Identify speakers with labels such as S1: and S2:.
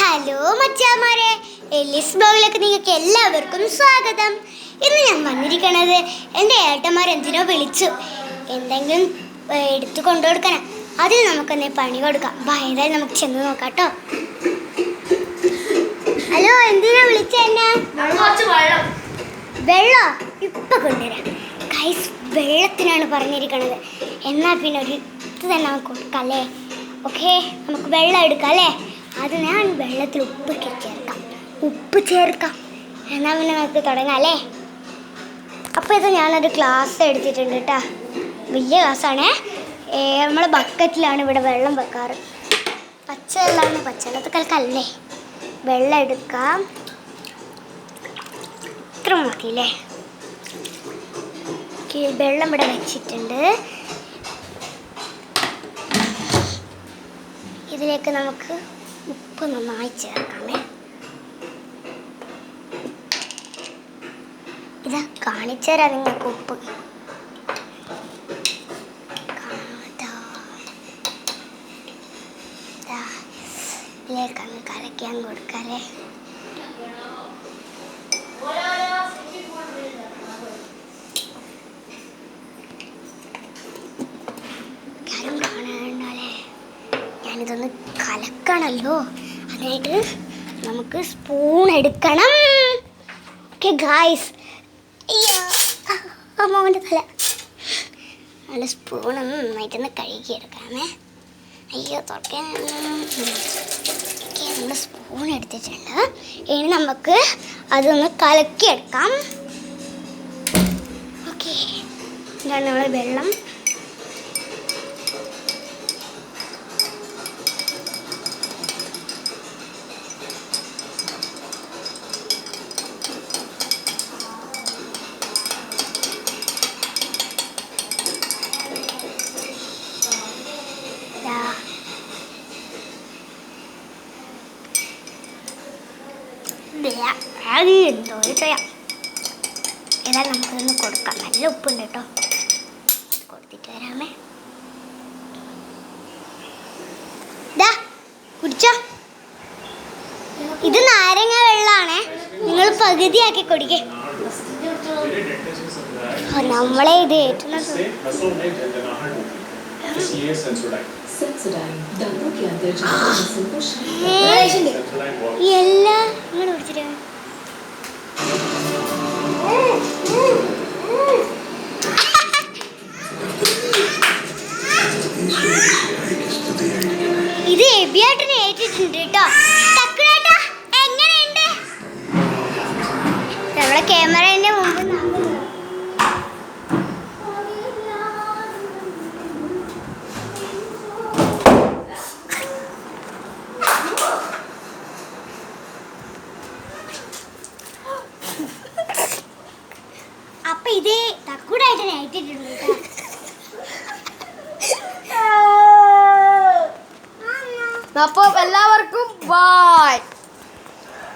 S1: Hello മച്ചാമാരെ, Ellis ബ്ലോഗിലേക്ക് നിങ്ങൾക്ക് എല്ലാവർക്കും സ്വാഗതം. ഇന്ന് ഞാൻ വന്നിരിക്കണത് എൻ്റെ ഏട്ടന്മാർ എന്തിനോ വിളിച്ചു, എന്തെങ്കിലും എടുത്തു കൊണ്ടുകൊടുക്കണം. അതിന് നമുക്കെന്നെ പണി കൊടുക്കാം. ഭയങ്കര നമുക്ക് ചെന്ന് നോക്കാം കേട്ടോ. ഹലോ, എന്തിനാ വിളിച്ചെന്നെ? വെള്ളോ? ഇപ്പം കൊണ്ടുവരാം ഗൈസ്. വെള്ളത്തിനാണ് പറഞ്ഞിരിക്കണത്. എന്നാൽ പിന്നെ ഒരു ഇത് തന്നെ നമുക്ക് കൊടുക്കാം അല്ലേ? ഓക്കെ, നമുക്ക് വെള്ളം എടുക്കാം അല്ലേ? അത് ഞാൻ വെള്ളത്തിൽ ഉപ്പ് ചേർക്കാം. എന്നാൽ പിന്നെ നമുക്ക് തുടങ്ങാം അല്ലേ? അപ്പോൾ ഇത് ഞാനൊരു ഗ്ലാസ് എടുത്തിട്ടുണ്ട് കേട്ടോ. വലിയ ഗ്ലാസ്സാണേ. നമ്മൾ ബക്കറ്റിലാണ് ഇവിടെ വെള്ളം വെക്കാറ്. പച്ചവെള്ളമാണ്, പച്ചവെള്ളത്തിൽ കലക്കല്ലേ. വെള്ളം എടുക്കാം. ഇത്ര മതിയില്ലേ? വെള്ളം ഇവിടെ വെച്ചിട്ടുണ്ട്. ഇതിലേക്ക് നമുക്ക് ഉപ്പ് നന്നായി ചേർക്കാമേ. ഇതാ കാണിച്ചു തരാം നിങ്ങൾക്ക് ഉപ്പ്. ഇതിലേക്ക് അങ്ങ് കലക്കാൻ കൊടുക്കാല്ലേ. ഞാനിതൊന്ന് കലക്കണല്ലോ, അതിനായിട്ട് നമുക്ക് സ്പൂൺ എടുക്കണം. ഓക്കെ ഗായ്സ്, മോൻ്റെ തല നല്ല സ്പൂണൊന്ന് നന്നായിട്ടൊന്ന് കഴുകിയെടുക്കാമേ. അയ്യോ തുറക്കാൻ. നമ്മൾ സ്പൂൺ എടുത്തിട്ടുണ്ട്. ഇനി നമുക്ക് അതൊന്ന് കലക്കിയെടുക്കാം. ഓക്കെ, ഇതാണ് നമ്മൾ വെള്ളം. എന്തോ ചെയ്യാം. ഏതായാലും നമുക്കിതൊന്ന് കൊടുക്കാം. നല്ല ഉപ്പുണ്ട് കേട്ടോ. കൊടുത്തിട്ട് വരാമേ. ഇതാ കുടിച്ചോ. ഇത് നാരങ്ങ വെള്ളമാണേ. നിങ്ങൾ പകുതിയാക്കി കുടിക്കേ. നമ്മളെ ഇത് ഏറ്റുന്നത് എല്ലാം ഇങ്ങനെ കുടിച്ചിട്ട് ഇത് എബിയായിട്ടിനെ ഏറ്റിട്ടുണ്ട് കേട്ടോ. എങ്ങനെയുണ്ട് നമ്മളെ ക്യാമറേന്റെ മുമ്പ്? അപ്പൊ ഇത് തക്കൂടായിട്ട് ഏറ്റിട്ടുണ്ട് കേട്ടോ.
S2: അപ്പോൾ എല്ലാവർക്കും ബൈ.